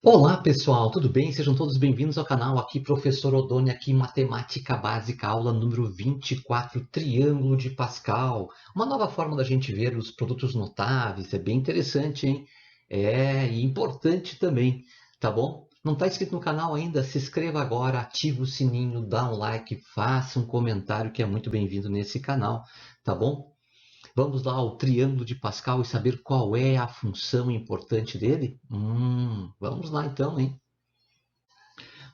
Olá pessoal, tudo bem? Sejam todos bem-vindos ao canal. Aqui professor Odoni, aqui Matemática Básica, aula número 24, Triângulo de Pascal. Uma nova forma da gente ver os produtos notáveis, é bem interessante, hein? E importante também, tá bom? Não está inscrito no canal ainda? Se inscreva agora, ative o sininho, dá um like, faça um comentário que é muito bem-vindo nesse canal, tá bom? Vamos lá ao triângulo de Pascal e saber qual é a função importante dele? Vamos lá então, hein?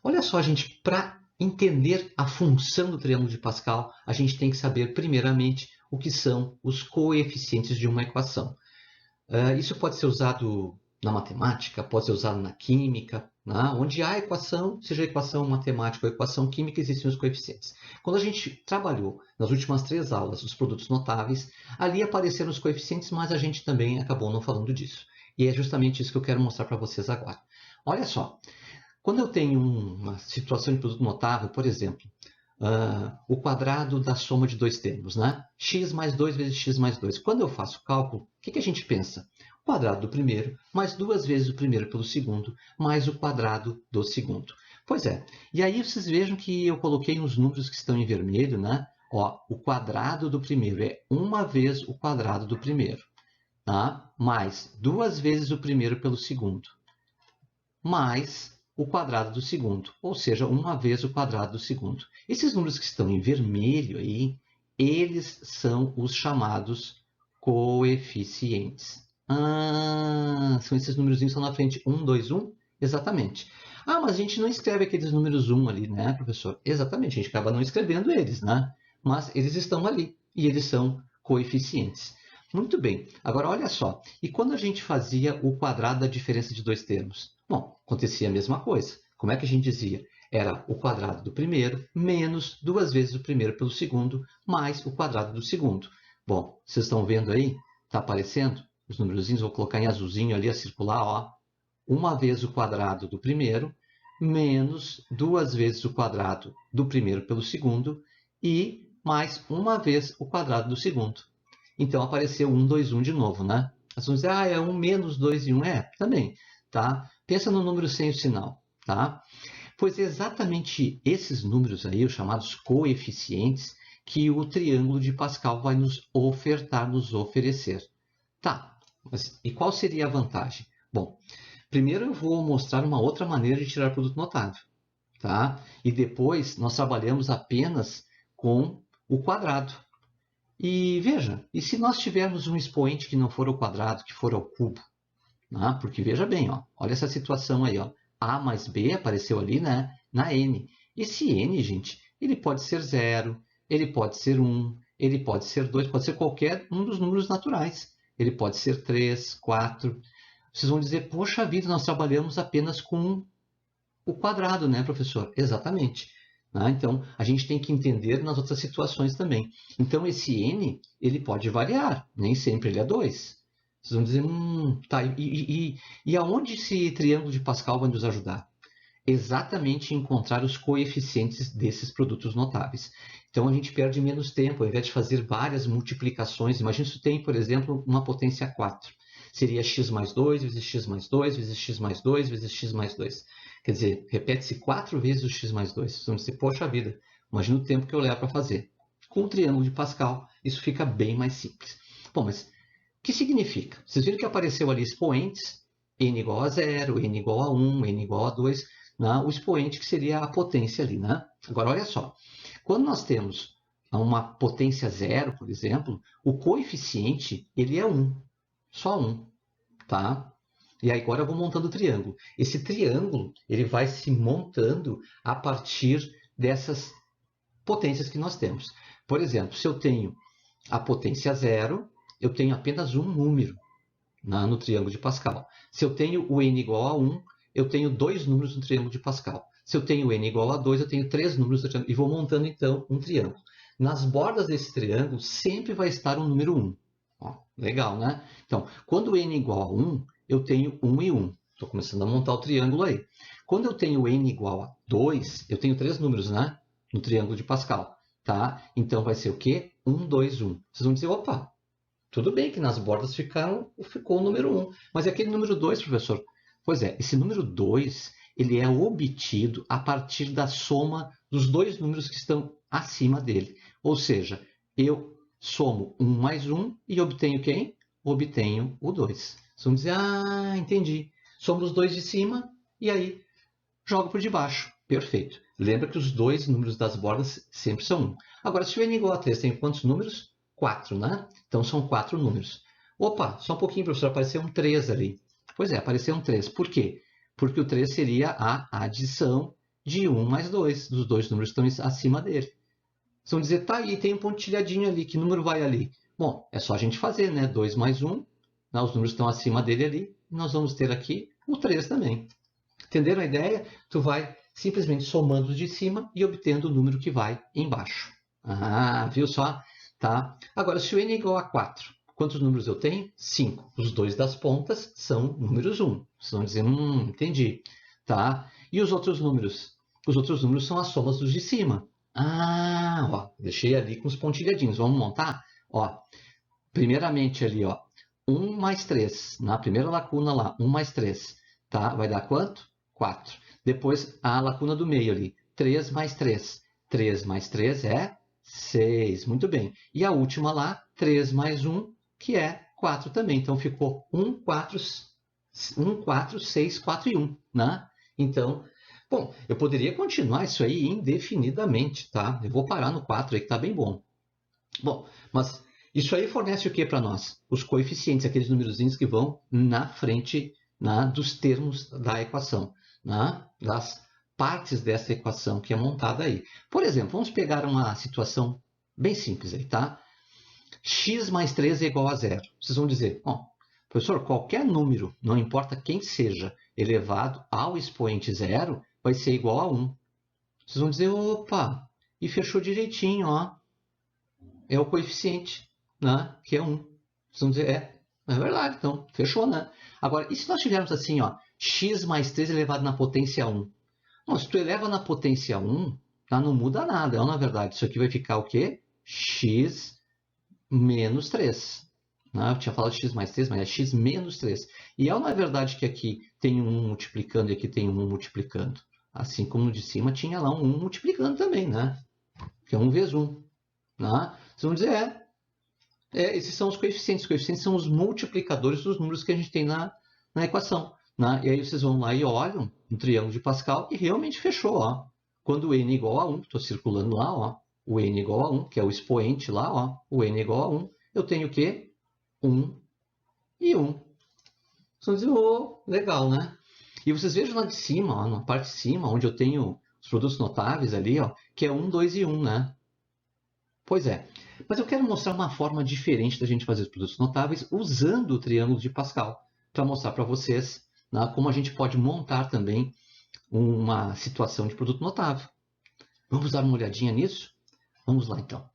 Olha só, gente, para entender a função do triângulo de Pascal, a gente tem que saber, primeiramente, o que são os coeficientes de uma equação. Isso pode ser usado na matemática, pode ser usado na química, né? Onde há equação, seja equação matemática ou equação química, existem os coeficientes. Quando a gente trabalhou nas últimas 3 aulas os produtos notáveis, ali apareceram os coeficientes, mas a gente também acabou não falando disso. E é justamente isso que eu quero mostrar para vocês agora. Olha só, quando eu tenho uma situação de produto notável, por exemplo, o quadrado da soma de dois termos, né? X mais 2 vezes x mais 2. Quando eu faço o cálculo, o que a gente pensa? O quadrado do primeiro, mais 2 vezes o primeiro pelo segundo, mais o quadrado do segundo. Pois é, e aí vocês vejam que eu coloquei uns números que estão em vermelho, né? Ó, o quadrado do primeiro é uma vez o quadrado do primeiro, tá? Mais 2 vezes o primeiro pelo segundo, mais o quadrado do segundo, ou seja, uma vez o quadrado do segundo. Esses números que estão em vermelho aí, eles são os chamados coeficientes. São esses números que estão na frente, 1, 2, 1? Exatamente. Mas a gente não escreve aqueles números 1 ali, né, professor? Exatamente, a gente acaba não escrevendo eles, né? Mas eles estão ali e eles são coeficientes. Muito bem, agora olha só. E quando a gente fazia o quadrado da diferença de dois termos? Bom, acontecia a mesma coisa. Como é que a gente dizia? Era o quadrado do primeiro menos 2 vezes o primeiro pelo segundo, mais o quadrado do segundo. Bom, vocês estão vendo aí? Está aparecendo? Os numerozinhos, vou colocar em azulzinho ali a circular, ó. Uma vez o quadrado do primeiro, menos 2 vezes o quadrado do primeiro pelo segundo, e mais uma vez o quadrado do segundo. Então apareceu 1, 2, 1 de novo, né? Vocês vão dizer, é 1 menos 2 e 1. Também, tá? Pensa no número sem o sinal, tá? Pois é exatamente esses números aí, os chamados coeficientes, que o triângulo de Pascal vai nos ofertar, nos oferecer. Tá, mas e qual seria a vantagem? Bom, primeiro eu vou mostrar uma outra maneira de tirar produto notável, tá? E depois nós trabalhamos apenas com o quadrado. E veja, e se nós tivermos um expoente que não for ao quadrado, que for ao cubo? Né? Porque veja bem, ó, olha essa situação aí. Ó. A mais B apareceu ali, né, na N. Esse N, gente, ele pode ser 0, ele pode ser 1, ele pode ser 2, pode ser qualquer um dos números naturais. Ele pode ser 3, 4. Vocês vão dizer, poxa vida, nós trabalhamos apenas com o quadrado, né, professor? Exatamente. Então, a gente tem que entender nas outras situações também. Então, esse n, ele pode variar, nem sempre ele é 2. Vocês vão dizer, tá, e aonde esse triângulo de Pascal vai nos ajudar? Exatamente em encontrar os coeficientes desses produtos notáveis. Então, a gente perde menos tempo, ao invés de fazer várias multiplicações. Imagina se tem, por exemplo, uma potência 4. Seria x mais 2 vezes x mais 2 vezes x mais 2 vezes x mais 2. Quer dizer, repete-se 4 vezes o x mais 2. Vocês vão dizer, poxa vida, imagina o tempo que eu levo para fazer. Com o triângulo de Pascal, isso fica bem mais simples. Bom, mas o que significa? Vocês viram que apareceu ali expoentes, n igual a 0, n igual a 1, n igual a 2, né? O expoente que seria a potência ali. Né? Agora, olha só, quando nós temos uma potência 0, por exemplo, o coeficiente ele é 1, só 1, tá? E aí agora eu vou montando o triângulo. Esse triângulo ele vai se montando a partir dessas potências que nós temos. Por exemplo, se eu tenho a potência 0, eu tenho apenas um número no triângulo de Pascal. Se eu tenho o n igual a 1, eu tenho 2 números no triângulo de Pascal. Se eu tenho n igual a 2, eu tenho 3 números no triângulo. E vou montando, então, um triângulo. Nas bordas desse triângulo, sempre vai estar um número 1. Ó, legal, né? Então, quando n igual a 1, eu tenho 1 e 1. Estou começando a montar o triângulo aí. Quando eu tenho n igual a 2, eu tenho 3 números, né? No triângulo de Pascal. Tá? Então, vai ser o quê? 1, 2, 1. Vocês vão dizer, opa, tudo bem que nas bordas ficou o número 1, mas e aquele número 2, professor? Pois é, esse número 2, ele é obtido a partir da soma dos dois números que estão acima dele. Ou seja, eu somo 1 mais 1 e obtenho quem? Obtenho o 2. Vocês vão dizer, ah, entendi. Somo os dois de cima e aí jogo por de baixo. Perfeito. Lembra que os dois números das bordas sempre são 1. Agora, se o n igual a 3, tem quantos números? 4, né? Então, são 4 números. Opa, só um pouquinho, professor, apareceu um 3 ali. Pois é, apareceu um 3. Por quê? Porque o 3 seria a adição de 1 mais 2, dos dois números que estão acima dele. Vocês vão dizer, tá aí, tem um pontilhadinho ali, que número vai ali? Bom, é só a gente fazer, né? 2 mais 1, né? Os números estão acima dele ali, e nós vamos ter aqui o 3 também. Entenderam a ideia? Tu vai simplesmente somando os de cima e obtendo o número que vai embaixo. Ah, viu só? Tá? Agora, se o n é igual a 4, quantos números eu tenho? 5. Os dois das pontas são números 1. Vocês vão dizer, entendi. Tá? E os outros números? Os outros números são as somas dos de cima. Ah, ó, deixei ali com os pontilhadinhos. Vamos montar? Ó, primeiramente ali, ó, 1 mais 3. Na primeira lacuna lá, 1 mais 3. Tá? Vai dar quanto? 4. Depois, a lacuna do meio ali, 3 mais 3. 3 mais 3 é 6. Muito bem. E a última lá, 3 mais 1, que é 4 também. Então, ficou 1, 4, 6, 4 e 1. Né? Então, bom, eu poderia continuar isso aí indefinidamente, tá? Eu vou parar no 4 aí, que está bem bom. Bom, mas isso aí fornece o que para nós? Os coeficientes, aqueles numerozinhos que vão na frente, dos termos da equação, das partes dessa equação que é montada aí. Por exemplo, vamos pegar uma situação bem simples aí, tá? X mais 3 é igual a 0. Vocês vão dizer, professor, qualquer número, não importa quem seja, elevado ao expoente 0, vai ser igual a 1. Vocês vão dizer, opa, e fechou direitinho, ó. É o coeficiente, né? Que é 1. Vocês vão dizer, é verdade, então, fechou, né? Agora, e se nós tivermos assim, ó, x mais 3 elevado na potência 1? Bom, se tu eleva na potência 1, tá, não muda nada, na verdade. Isso aqui vai ficar o quê? X menos 3. Né? Eu tinha falado x mais 3, mas é x menos 3. E é, na verdade, que aqui tem um 1 multiplicando e aqui tem um 1 multiplicando. Assim como no de cima tinha lá um 1 multiplicando também, né? Que é 1 vezes 1. Né? Vocês vão dizer, esses são os coeficientes. Os coeficientes são os multiplicadores dos números que a gente tem na equação. Né? E aí vocês vão lá e olham no triângulo de Pascal e realmente fechou. Ó. Quando o n é igual a 1, estou circulando lá, ó, o n é igual a 1, que é o expoente lá, ó, o n é igual a 1, eu tenho o quê? 1 e 1. Vocês vão dizer, legal, né? E vocês vejam lá de cima, ó, na parte de cima, onde eu tenho os produtos notáveis ali, ó, que é 1, 2 e 1, né? Pois é, mas eu quero mostrar uma forma diferente da gente fazer os produtos notáveis usando o triângulo de Pascal, para mostrar para vocês, né, como a gente pode montar também uma situação de produto notável. Vamos dar uma olhadinha nisso? Vamos lá, então.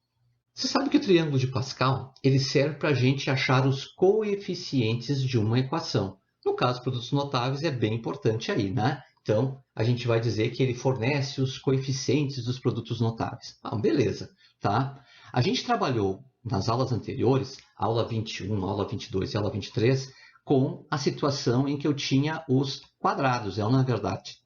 Você sabe que o triângulo de Pascal ele serve para a gente achar os coeficientes de uma equação. No caso, produtos notáveis é bem importante aí, né? Então, a gente vai dizer que ele fornece os coeficientes dos produtos notáveis. Beleza, tá? A gente trabalhou nas aulas anteriores, aula 21, aula 22 e aula 23, com a situação em que eu tinha os quadrados, na verdade.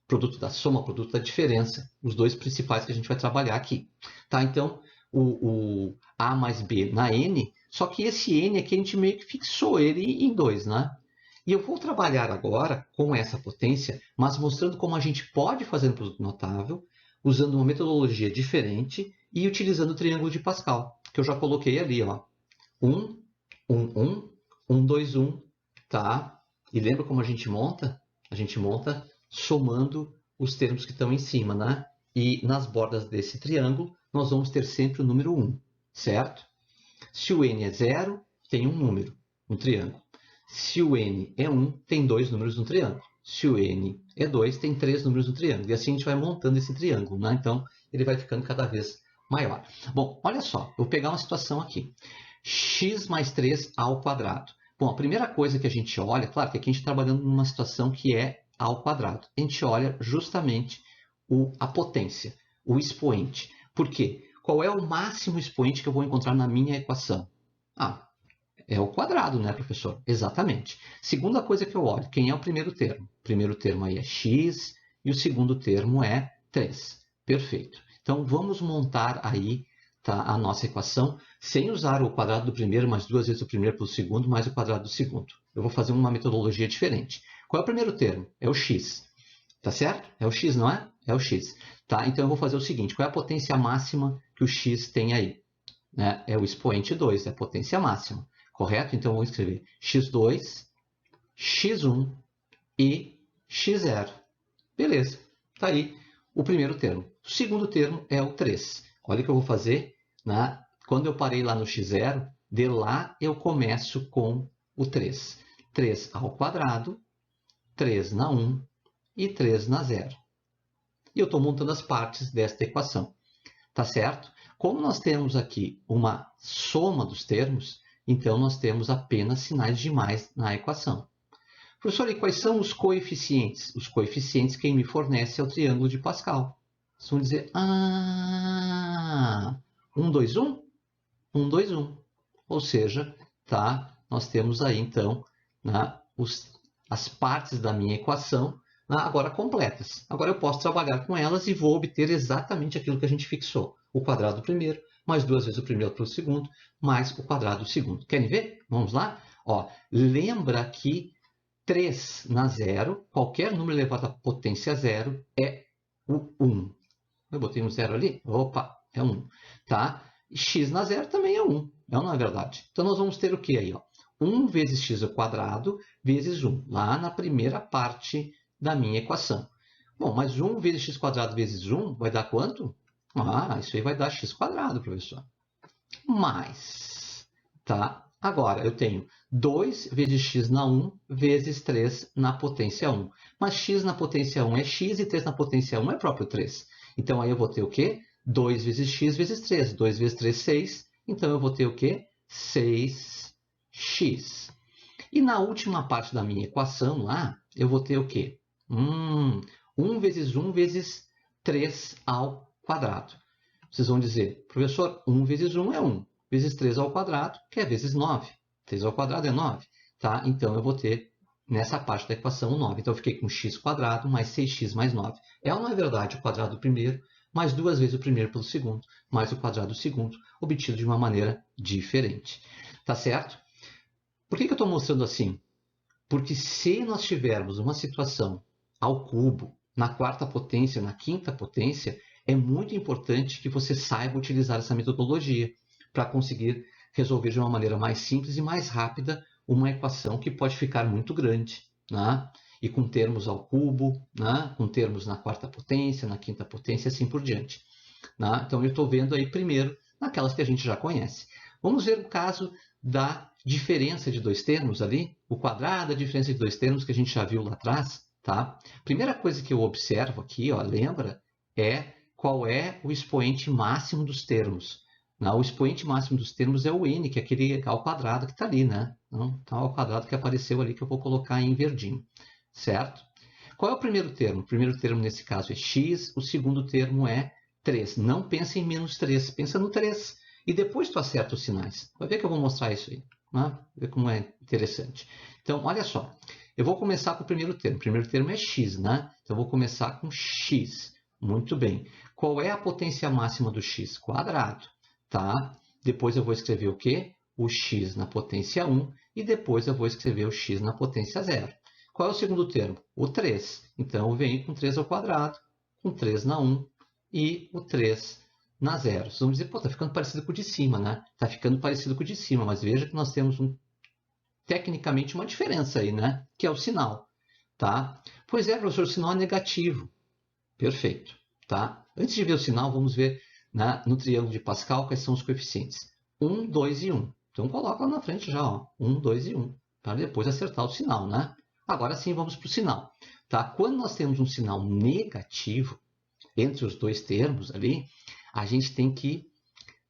Produto da soma, produto da diferença, os dois principais que a gente vai trabalhar aqui. Tá? Então, o A mais B na N, só que esse N aqui a gente meio que fixou ele em 2, né? E eu vou trabalhar agora com essa potência, mas mostrando como a gente pode fazer um produto notável, usando uma metodologia diferente e utilizando o triângulo de Pascal, que eu já coloquei ali, ó. 1, 1, 1, 1, 2, 1, tá? E lembra como a gente monta? A gente monta somando os termos que estão em cima, né? E nas bordas desse triângulo, nós vamos ter sempre o número 1, certo? Se o n é 0, tem um número no triângulo. Se o n é 1, tem dois números no triângulo. Se o n é 2, tem três números no triângulo. E assim a gente vai montando esse triângulo, né? Então, ele vai ficando cada vez maior. Bom, olha só, eu vou pegar uma situação aqui. X mais 3 ao quadrado. Bom, a primeira coisa que a gente olha, claro que aqui a gente está trabalhando numa situação que é ao quadrado. A gente olha justamente a potência, o expoente. Por quê? Qual é o máximo expoente que eu vou encontrar na minha equação? É o quadrado, né, professor? Exatamente. Segunda coisa que eu olho, quem é o primeiro termo? O primeiro termo aí é x e o segundo termo é 3. Perfeito. Então, vamos montar aí, tá, a nossa equação sem usar o quadrado do primeiro mais duas vezes o primeiro pelo segundo mais o quadrado do segundo. Eu vou fazer uma metodologia diferente. Qual é o primeiro termo? É o x. Tá certo? É o x, não é? É o x. Tá? Então, eu vou fazer o seguinte. Qual é a potência máxima que o x tem aí? Né? É o expoente 2, é a potência máxima. Correto? Então, eu vou escrever x2, x1 e x0. Beleza. Está aí o primeiro termo. O segundo termo é o 3. Olha o que eu vou fazer. Né? Quando eu parei lá no x0, de lá eu começo com o 3. 3 ao quadrado, 3 na 1 e 3 na 0. E eu estou montando as partes desta equação. Tá certo? Como nós temos aqui uma soma dos termos, então nós temos apenas sinais de mais na equação. Professor, e quais são os coeficientes? Os coeficientes quem me fornece é o triângulo de Pascal. Vocês vão dizer, 1, 2, 1? 1, 2, 1. Ou seja, tá, nós temos aí, então, né, as partes da minha equação, né, agora completas. Agora eu posso trabalhar com elas e vou obter exatamente aquilo que a gente fixou. O quadrado do primeiro, mais duas vezes o primeiro pelo segundo, mais o quadrado do segundo. Querem ver? Vamos lá? Ó, lembra que 3 na 0, qualquer número elevado à potência zero é o 1. Eu botei um zero ali? Opa, é 1. Tá? X na 0 também é 1. Não é verdade? Então, nós vamos ter o que aí? Ó? 1 vezes x ao quadrado vezes 1, lá na primeira parte da minha equação. Bom, mas 1 vezes x quadrado vezes 1 vai dar quanto? Isso aí vai dar x quadrado, professor. Mais, tá? Agora, eu tenho 2 vezes x na 1 vezes 3 na potência 1. Mas x na potência 1 é x e 3 na potência 1 é próprio 3. Então, aí eu vou ter o quê? 2 vezes x vezes 3. 2 vezes 3, 6. Então, eu vou ter o quê? 6x. E na última parte da minha equação lá, eu vou ter o quê? 1 vezes 1 vezes 3 ao quadrado. Vocês vão dizer, professor, 1 vezes 1 é 1, vezes 3 ao quadrado, que é vezes 9. 3 ao quadrado é 9. Tá? Então, eu vou ter, nessa parte da equação, 9. Então, eu fiquei com x quadrado mais 6x mais 9. É ou não é verdade o quadrado do primeiro, mais duas vezes o primeiro pelo segundo, mais o quadrado do segundo, obtido de uma maneira diferente. Tá certo? Por que eu estou mostrando assim? Porque se nós tivermos uma situação ao cubo, na quarta potência, na quinta potência, é muito importante que você saiba utilizar essa metodologia para conseguir resolver de uma maneira mais simples e mais rápida uma equação que pode ficar muito grande, né? E com termos ao cubo, né? Com termos na quarta potência, na quinta potência, assim por diante. Né? Então, eu estou vendo aí primeiro naquelas que a gente já conhece. Vamos ver o caso da diferença de dois termos ali, o quadrado da diferença de dois termos que a gente já viu lá atrás. Tá? Primeira coisa que eu observo aqui, ó, lembra, é qual é o expoente máximo dos termos. O expoente máximo dos termos é o n, que é aquele ao quadrado que está ali, né? Então, ao quadrado que apareceu ali, que eu vou colocar em verdinho, certo? Qual é o primeiro termo? O primeiro termo, nesse caso, é x, o segundo termo é 3. Não pensa em menos 3, pensa no 3. E depois tu acerta os sinais. Vai ver que eu vou mostrar isso aí. Né? Ver como é interessante. Então, olha só. Eu vou começar com o primeiro termo. O primeiro termo é x, né? Então, eu vou começar com x. Muito bem. Qual é a potência máxima do x? Quadrado. Tá? Depois eu vou escrever o quê? O x na potência 1. E depois eu vou escrever o x na potência 0. Qual é o segundo termo? O 3. Então, eu venho com 3 ao quadrado, com 3 na 1 e o 3 na 0. Vocês vão dizer, pô, está ficando parecido com o de cima, né? Está ficando parecido com o de cima, mas veja que nós temos tecnicamente uma diferença aí, né? Que é o sinal, tá? Pois é, professor, o sinal é negativo. Perfeito, tá? Antes de ver o sinal, vamos ver, né, no triângulo de Pascal quais são os coeficientes. 1, 2 e 1. Então, coloca lá na frente já, ó, 1, 2 e 1, para depois acertar o sinal, né? Agora sim, vamos para o sinal. Tá? Quando nós temos um sinal negativo entre os dois termos ali, a gente tem que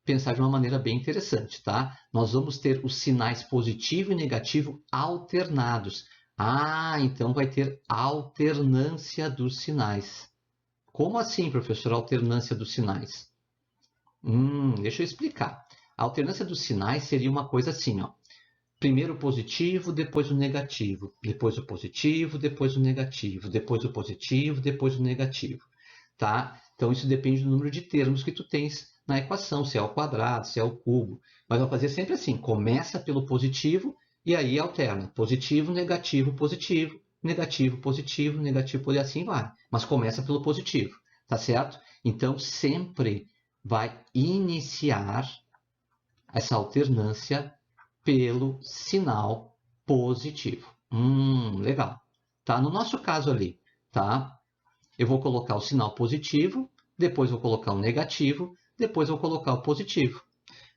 pensar de uma maneira bem interessante. Tá? Nós vamos ter os sinais positivo e negativo alternados. Então vai ter alternância dos sinais. Como assim, professor, alternância dos sinais? Deixa eu explicar. A alternância dos sinais seria uma coisa assim, ó. Primeiro o positivo, depois o negativo. Depois o positivo, depois o negativo. Depois o positivo, depois o negativo. Tá? Então, isso depende do número de termos que tu tens na equação, se é ao quadrado, se é ao cubo. Mas vai fazer sempre assim, começa pelo positivo e aí alterna. Positivo, negativo, positivo, negativo, positivo, negativo, positivo, e assim vai. Mas começa pelo positivo, tá certo? Então, sempre vai iniciar essa alternância pelo sinal positivo. Legal. Tá? No nosso caso ali, tá? Eu vou colocar o sinal positivo, depois vou colocar o negativo, depois vou colocar o positivo.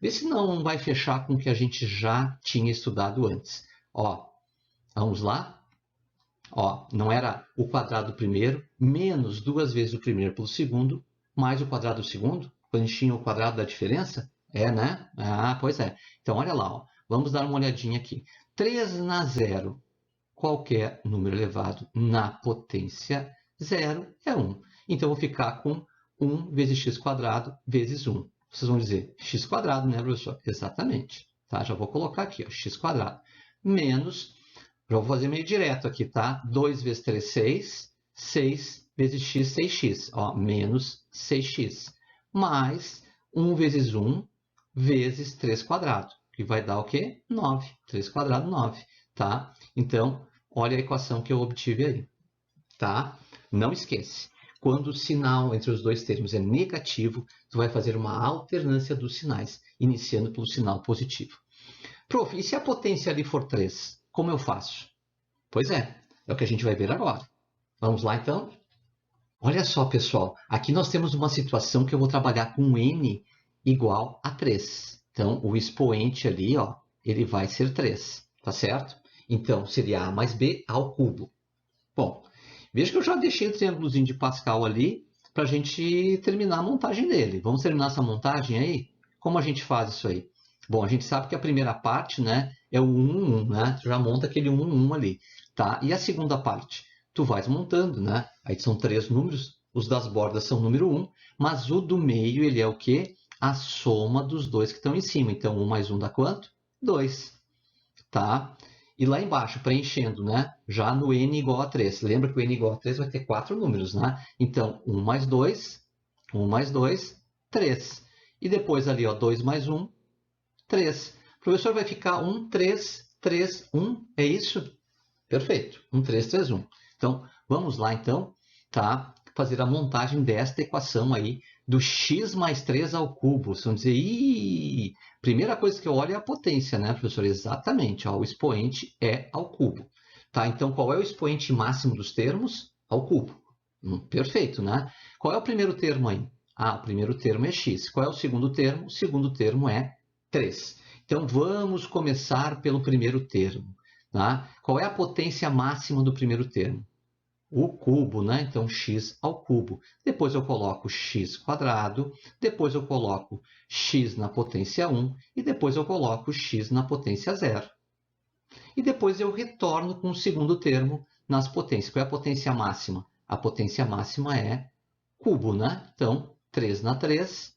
Vê se não vai fechar com o que a gente já tinha estudado antes. Ó, vamos lá? Ó, não era o quadrado do primeiro menos 2 vezes o primeiro pelo segundo, mais o quadrado do segundo? Quando a gente tinha o quadrado da diferença? É, né? Ah, pois é. Então, olha lá. Ó. Vamos dar uma olhadinha aqui. 3 na zero, qualquer número elevado na potência zero é 1. Então, eu vou ficar com 1 vezes x quadrado vezes 1. Vocês vão dizer x quadrado, né, professor? Exatamente. Tá? Já vou colocar aqui, ó, x quadrado. Menos, já vou fazer meio direto aqui, tá? 2 vezes 3, 6. 6 vezes x, 6x. Ó, menos 6x. Mais 1 vezes 1 vezes 3 quadrado. Que vai dar o quê? 9. 3 quadrado, 9. Tá? Então, olha a equação que eu obtive aí. Tá? Não esquece. Quando o sinal entre os dois termos é negativo, tu vai fazer uma alternância dos sinais, iniciando pelo sinal positivo. Prof, e se a potência ali for 3? Como eu faço? Pois é o que a gente vai ver agora. Vamos lá, então? Olha só, pessoal. Aqui nós temos uma situação que eu vou trabalhar com n igual a 3. Então, o expoente ali, ó, ele vai ser 3, tá certo? Então, seria a mais b ao cubo. Bom, veja que eu já deixei o triângulozinho de Pascal ali para a gente terminar a montagem dele. Vamos terminar essa montagem aí? Como a gente faz isso aí? Bom, a gente sabe que a primeira parte, né, é o 1, 1, né? Tu já monta aquele 1, 1 ali, tá? E a segunda parte? Tu vais montando, né? Aí são 3 números, os das bordas são número 1, mas o do meio, ele é o quê? A soma dos dois que estão em cima. Então, 1 mais 1 dá quanto? 2, tá? E lá embaixo, preenchendo, né? Já no n igual a 3. Lembra que o n igual a 3 vai ter 4 números, né? Então, 1 mais 2, 3. E depois ali, ó, 2 mais 1, 3. O professor vai ficar 1, 3, 3, 1. É isso? Perfeito. 1, 3, 3, 1. Então, vamos lá, então, tá? Fazer a montagem desta equação aí do x mais 3 ao cubo. Vocês vão dizer, ih, primeira coisa que eu olho é a potência, né, professor? Exatamente, ó, o expoente é ao cubo. Tá? Então, qual é o expoente máximo dos termos? Ao cubo. Perfeito, né? Qual é o primeiro termo aí? Ah, o primeiro termo é x. Qual é o segundo termo? O segundo termo é 3. Então, vamos começar pelo primeiro termo. Tá? Qual é a potência máxima do primeiro termo? O cubo, né? Então, x ao cubo. Depois eu coloco x quadrado, depois eu coloco x na potência 1 e depois eu coloco x na potência 0. E depois eu retorno com o segundo termo nas potências. Qual é a potência máxima? A potência máxima é cubo, né? Então, 3 na 3,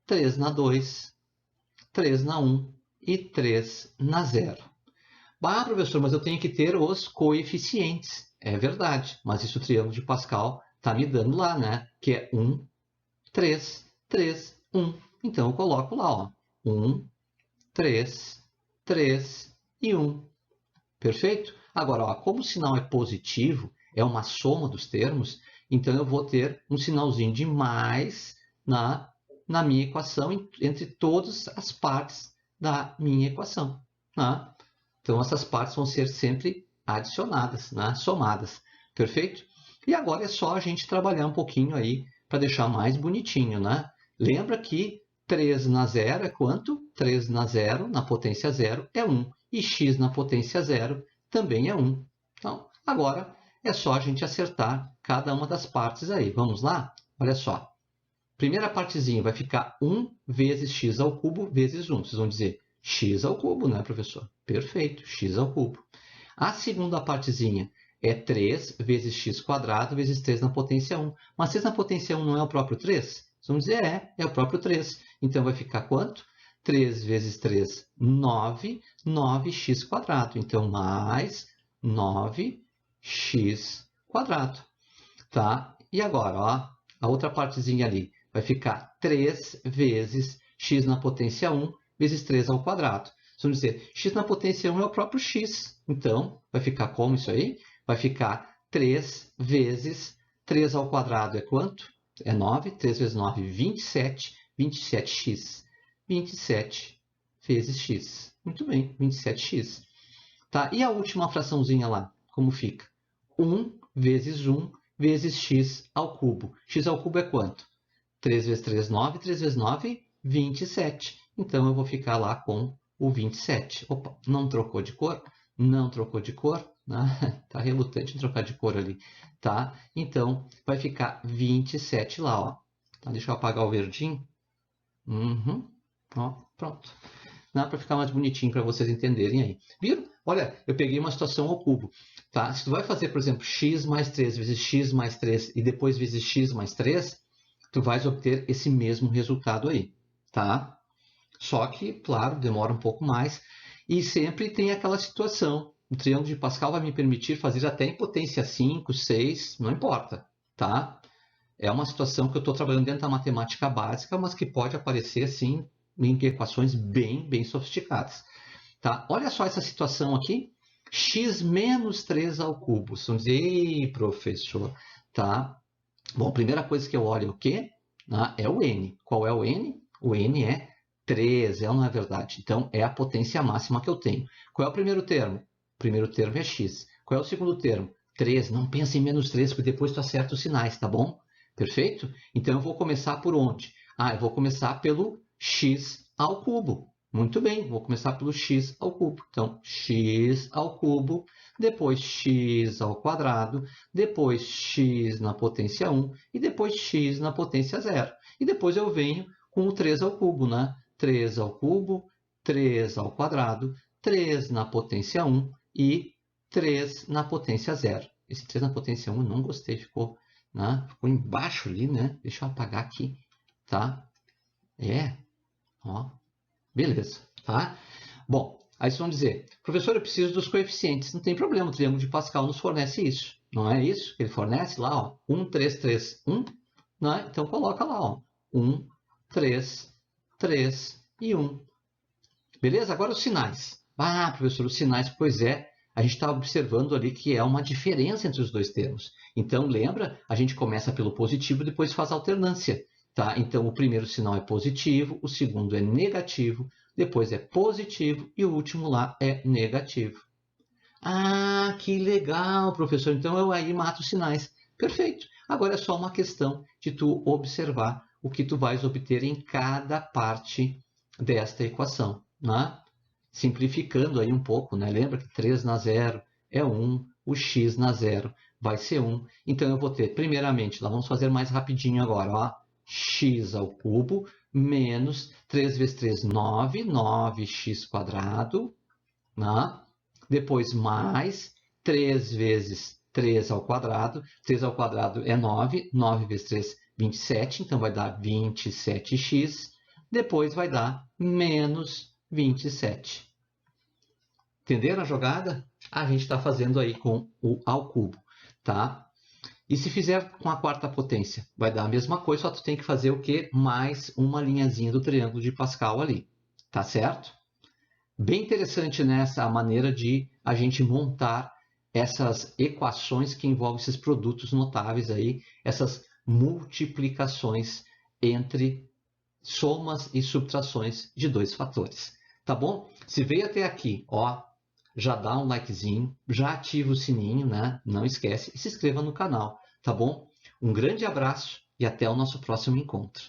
3 na 2, 3 na 1 e 3 na 0. Ah, professor, mas eu tenho que ter os coeficientes. É verdade, mas isso o triângulo de Pascal está me dando lá, né? Que é 1, 3, 3, 1. Então, eu coloco lá, ó, 1, 3, 3 e 1. Perfeito? Agora, ó, como o sinal é positivo, é uma soma dos termos, então eu vou ter um sinalzinho de mais na minha equação, entre todas as partes da minha equação. Né? Então, essas partes vão ser sempre adicionadas, né? Somadas. Perfeito? E agora é só a gente trabalhar um pouquinho aí para deixar mais bonitinho, né? Lembra que 3 na 0 é quanto? 3 na 0, na potência 0, é 1. E x na potência 0 também é 1. Então, agora é só a gente acertar cada uma das partes aí. Vamos lá? Olha só. Primeira partezinha vai ficar 1 vezes x ao cubo vezes 1. Vocês vão dizer x ao cubo, né, professor? Perfeito, x ao cubo. A segunda partezinha é 3 vezes x quadrado vezes 3 na potência 1. Mas 3 na potência 1 não é o próprio 3? Vocês vão dizer, é o próprio 3. Então, vai ficar quanto? 3 vezes 3, 9, 9x². Então, mais 9x². Tá? E agora, ó, a outra partezinha ali vai ficar 3 vezes x na potência 1 vezes 3 ao quadrado. Vamos dizer, x na potência 1 é o próprio x. Então, vai ficar como isso aí? Vai ficar 3 vezes 3 ao quadrado é quanto? É 9. 3 vezes 9, 27. 27x. 27 vezes x. Muito bem, 27x. Tá? E a última fraçãozinha lá, como fica? 1 vezes 1 vezes x ao cubo. X ao cubo é quanto? 3 vezes 3, 9. 3 vezes 9, 27. Então, eu vou ficar lá com o 27. Opa, não trocou de cor? Não trocou de cor? Está relutante em trocar de cor ali. Tá? Então, vai ficar 27 lá. Ó. Tá, deixa eu apagar o verdinho. Ó, pronto. Para ficar mais bonitinho para vocês entenderem aí. Viram? Olha, eu peguei uma situação ao cubo. Tá? Se tu vai fazer, por exemplo, x mais 3 vezes x mais 3 e depois vezes x mais 3, tu vais obter esse mesmo resultado aí. Tá? Só que, claro, demora um pouco mais. E sempre tem aquela situação. O triângulo de Pascal vai me permitir fazer até em potência 5, 6, não importa. Tá? É uma situação que eu estou trabalhando dentro da matemática básica, mas que pode aparecer, assim, em equações bem sofisticadas. Tá? Olha só essa situação aqui. X menos 3 ao cubo. Você vai dizer, ei, professor. Tá? Bom, a primeira coisa que eu olho é o quê? É o n. Qual é o n? O n é 3, não é verdade? Então, é a potência máxima que eu tenho. Qual é o primeiro termo? O primeiro termo é x. Qual é o segundo termo? 3. Não pense em menos 3, porque depois tu acerta os sinais, tá bom? Perfeito? Então, eu vou começar por onde? Eu vou começar pelo x ao cubo. Muito bem, vou começar pelo x ao cubo. Então, x ao cubo, depois x ao quadrado, depois x na potência 1 e depois x na potência 0. E depois eu venho com o 3 ao cubo, né? 3 ao cubo, 3 ao quadrado, 3 na potência 1 e 3 na potência 0. Esse 3 na potência 1 eu não gostei, ficou embaixo ali, né? Deixa eu apagar aqui, tá? Ó, beleza, tá? Bom, aí vocês vão dizer, professor, eu preciso dos coeficientes. Não tem problema, o triângulo de Pascal nos fornece isso. Não é isso que ele fornece lá, ó? 1, 3, 3, 1, né? Então coloca lá, ó, 1, 3, 3 e 1. Beleza? Agora os sinais. Professor, os sinais, pois é, a gente está observando ali que é uma diferença entre os dois termos. Então, lembra? A gente começa pelo positivo e depois faz alternância. Tá? Então, o primeiro sinal é positivo, o segundo é negativo, depois é positivo e o último lá é negativo. Que legal, professor. Então, eu aí mato os sinais. Perfeito. Agora é só uma questão de tu observar o que tu vais obter em cada parte desta equação. Né? Simplificando aí um pouco, né? Lembra que 3 na 0 é 1, o x na 0 vai ser 1. Então, eu vou ter, primeiramente, lá vamos fazer mais rapidinho agora, ó, x ao cubo menos 3 vezes 3, 9, 9x², né? Depois mais 3 vezes 3 ao quadrado, 3 ao quadrado é 9, 9 vezes 3, 27, então vai dar 27x, depois vai dar menos 27. Entenderam a jogada? A gente está fazendo aí com o ao cubo, tá? E se fizer com a quarta potência, vai dar a mesma coisa, só tu tem que fazer o quê? Mais uma linhazinha do triângulo de Pascal ali, tá certo? Bem interessante nessa maneira de a gente montar essas equações que envolvem esses produtos notáveis aí, essas multiplicações entre somas e subtrações de dois fatores. Tá bom? Se veio até aqui, ó, já dá um likezinho, já ativa o sininho, né? Não esquece e se inscreva no canal, tá bom? Um grande abraço e até o nosso próximo encontro.